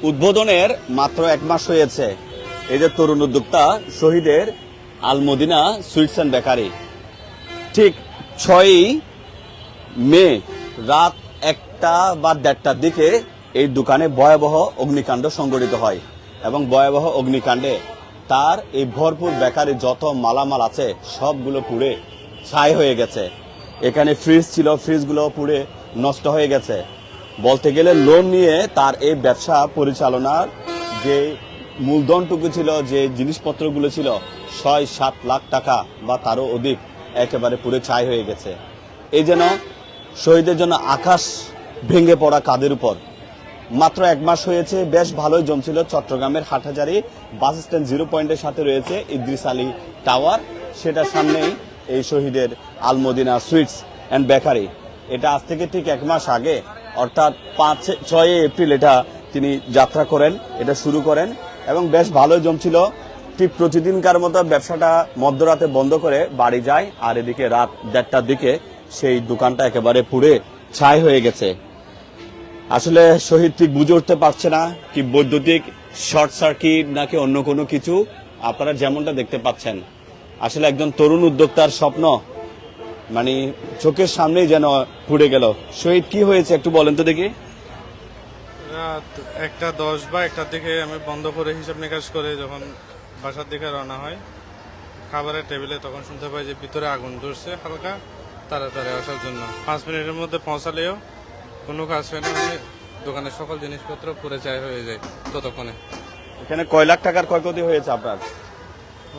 উদ্বোধনের মাত্র এক মাস হয়েছে এই যে তরুণ উদ্যোক্তা শহীদের আল মদিনা সুইটস অ্যান্ড বেকারি। ঠিক 6ই মে রাত 1টা বা 1:30টার দিকে এই দোকানে ভয়াবহ অগ্নিকাণ্ড সংঘটিত হয় এবং ভয়াবহ অগ্নিকাণ্ডে তার এই ভরপুর বেকারি যত মালামাল আছে সবগুলো পুড়ে ছাই হয়ে গেছে। এখানে ফ্রিজ ছিল, ফ্রিজগুলো পুড়ে নষ্ট হয়ে গেছে। বলতে গেলে লোন নিয়ে তার এই ব্যবসা পরিচালনার যে মূলধনটুকু ছিল, যে জিনিসপত্রগুলো ছিল 6-7 লাখ টাকা বা তারও অধিক একেবারে পুরো ছাই হয়ে গেছে। এই যেন শহীদের জন্য আকাশ ভেঙে পড়া কাঁধের উপর। মাত্র এক মাস হয়েছে, বেশ ভালোই জমছিল। চট্টগ্রামের হাটহাজারী বাস স্ট্যান্ড 0 পয়েন্টের সাথে রয়েছে ইদ্রিস আলী টাওয়ার, সেটার সামনেই এই শহীদের আল মদিনা সুইটস অ্যান্ড বেকারি। এটা আজ থেকে ঠিক এক মাস আগে অর্থাৎ 6 এপ্রিল এটা তিনি যাত্রা করেন, এটা শুরু করেন এবং বেশ ভালোই জমছিল। ঠিক প্রতিদিনকার মতো ব্যবসাটা মধ্যরাতে বন্ধ করে বাড়ি যায়, আর এদিকে রাত 1:30টার দিকে সেই দোকানটা একেবারে পুড়ে ছাই হয়ে গেছে। আসলে শহীদ ঠিক বুঝে উঠতে পারছে না কি বৈদ্যুতিক শর্ট সার্কিট নাকি অন্য কোনো কিছু। আপনারা যেমনটা দেখতে পাচ্ছেন, আসলে একজন তরুণ উদ্যোক্তার স্বপ্ন মানে চোখের সামনেই যেন পুড়ে গেল। শহীদ, কি হয়েছে একটু বলেন তো দেখি। রাত 1:10 বা 1টার দিকে আমি বন্ধ করে হিসাব নিকাশ করে যখন বাসার দিকে রওনা হয় খাবারের টেবিলে, তখন শুনতে পাই যে ভিতরে আগুন ধরছে হালকা। তাড়াতাড়ি আসার জন্য 5 মিনিটের মধ্যে পৌঁছালেও কোনো কাজ হয় না, মানে দোকানের সকল জিনিসপত্র পুড়ে ছাই হয়ে যায় ততক্ষণে। এখানে কয় লাখ টাকার ক্ষয়ক্ষতি হয়েছে আপনার?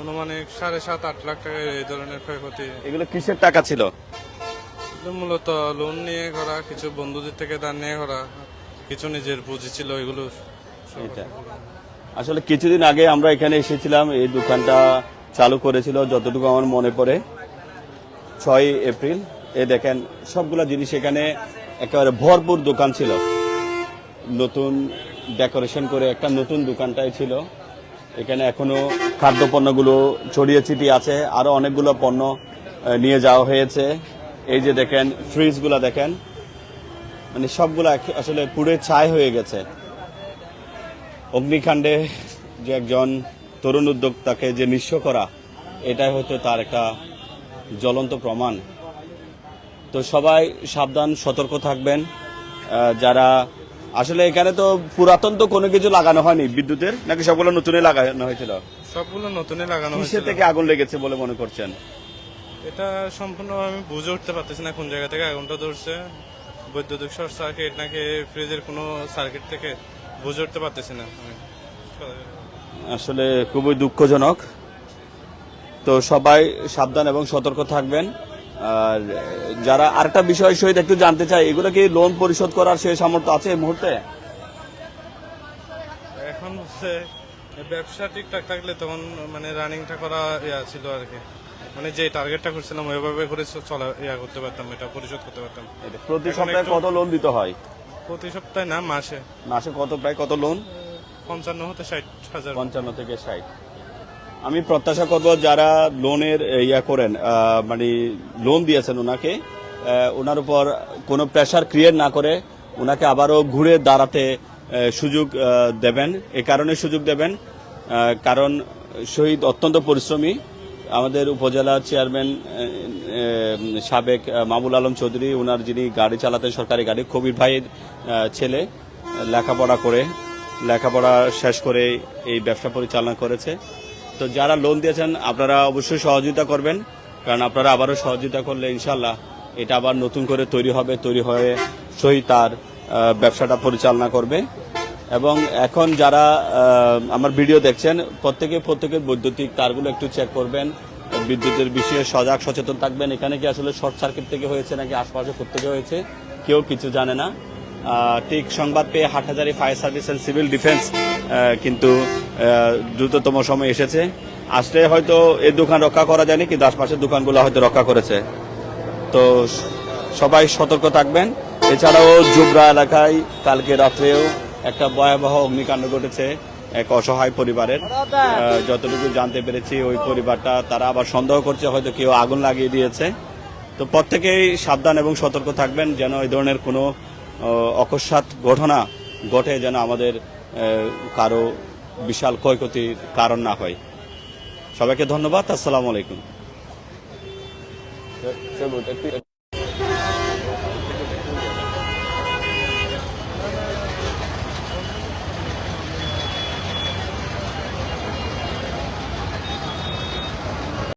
অনুমানিক 7.5-8 লাখ টাকা এই ধরনের ক্ষয়ক্ষতি। এগুলো কিসের টাকা ছিল? মূলত লোন নিয়ে করা, কিছু বন্ধুদের থেকে ধার নিয়ে করা, কিছু নিজের পুঁজি ছিল এগুলো। এটা আসলে কিছুদিন আগে আমরা এখানে এসেছিলাম, এই দোকানটা চালু করেছিল যতটুকু আমার মনে পড়ে 6 এপ্রিল। এ দেখেন সবগুলা জিনিস এখানে একেবারে ভরপুর দোকান ছিল, নতুন ডেকোরেশন করে একটা নতুন দোকানটাই ছিল। এখানে এখনো খাদ্যপণ্যগুলো ছড়িয়ে ছিটিয়ে আছে, আরো অনেকগুলো পণ্য নিয়ে যাওয়া হয়েছে। এই যে দেখেন ফ্রিজগুলা দেখেন, মানে সবগুলা আসলে পুড়ে ছাই হয়ে গেছে। অগ্নিকাণ্ডে যে একজন তরুণ উদ্যোক্তাকে যে নিঃস্ব করা, এটাই হয়তো তার একটা জ্বলন্ত প্রমাণ। তো সবাই সাবধান, সতর্ক থাকবেন। যারা আসলে এখানে তো পুরাতন তো কোনো কিছু লাগানো হয়নি বিদ্যুতের, নাকি সবগুলো নতুনই লাগানো হয়েছিল? সবগুলো নতুনই লাগানো হয়েছে। কিসের থেকে আগুন লেগেছে বলে মনে করছেন? এটা সম্পূর্ণ আমি বুঝে উঠতে পারতেছি না কোন জায়গা থেকে আগুনটা ধরছে। বৈদ্যুতিক শর্ট সার্কিট নাকি ফ্রিজের কোনো সার্কিট থেকে বুঝে উঠতে পারতেছি না আমি। আসলে খুবই দুঃখজনক। তো সবাই সাবধান এবং সতর্ক থাকবেন। আর যারা আরেকটা বিষয় সহিত একটু জানতে চাই, এগুলো কি লোন পরিশোধ করার সেই সামর্থ্য আছে এই মুহূর্তে? এখন হচ্ছে ব্যবসা ঠিকঠাক থাকলে তখন মানে রানিংটা করা ছিল আর কি, মানে যে টার্গেটটা করছিলাম ওইভাবে করে চলা করতে পারতাম, এটা পরিশোধ করতে পারতাম। প্রতি সপ্তাহে কত লোন দিতে হয়? প্রতি সপ্তাহে না, মাসে। মাসে কত, প্রায় কত লোন? 55 থেকে 60 হাজার। 55 থেকে 60। আমি প্রত্যাশা করব যারা লোনের করেন, মানে লোন দিয়েছেন ওনাকে, ওনার উপর কোনো প্রেশার ক্রিয়েট না করে ওনাকে আবারও ঘুরে দাঁড়াতে সুযোগ দেবেন। এ কারণে সুযোগ দেবেন কারণ শহীদ অত্যন্ত পরিশ্রমী। আমাদের উপজেলা চেয়ারম্যান সাবেক মামুল আলম চৌধুরী, ওনার যিনি গাড়ি চালাতেন সরকারি গাড়ি, কবির ভাইয়ের ছেলে, লেখাপড়া শেষ করে এই ব্যবসা পরিচালনা করেছে। তো যারা লোন দিয়েছেন আপনারা অবশ্যই সহযোগিতা করবেন, কারণ আপনারা আবারও সহযোগিতা করলে ইনশাল্লাহ এটা আবার নতুন করে তৈরি হয়ে শহীদ তার ব্যবসাটা পরিচালনা করবে। এবং এখন যারা আমার ভিডিও দেখছেন প্রত্যেকের বৈদ্যুতিক তারগুলো একটু চেক করবেন, বিদ্যুতের বিষয়ে সজাগ সচেতন থাকবেন। এখানে কি আসলে শর্ট সার্কিট থেকে হয়েছে নাকি আশপাশে কোত্থেকে হয়েছে কেউ কিছু জানে না। ঠিক সংবাদ পেয়ে Hathazari fire service and civil defence কিন্তু দ্রুততম সময় এসেছে। আসলে হয়তো এই দোকান রক্ষা করা যায়নি, কিন্তু আশপাশের দোকানগুলো হয়তো রক্ষা করেছে। তো সবাই সতর্ক থাকবেন। এছাড়াও জুবরা এলাকায় কালকে রাত্রেও একটা ভয়াবহ অগ্নিকাণ্ড ঘটেছে এক অসহায় পরিবারের। যতটুকু জানতে পেরেছি ওই পরিবারটা, তারা আবার সন্দেহ করছে হয়তো কেউ আগুন লাগিয়ে দিয়েছে। তো প্রত্যেকেই সাবধান এবং সতর্ক থাকবেন যেন এই ধরনের কোনো অকস্মাৎ ঘটনা ঘটে যেন আমাদের কারো বিশাল ক্ষয়ক্ষতির কারণ না হয়। সবাইকে ধন্যবাদ। আসসালামু আলাইকুম।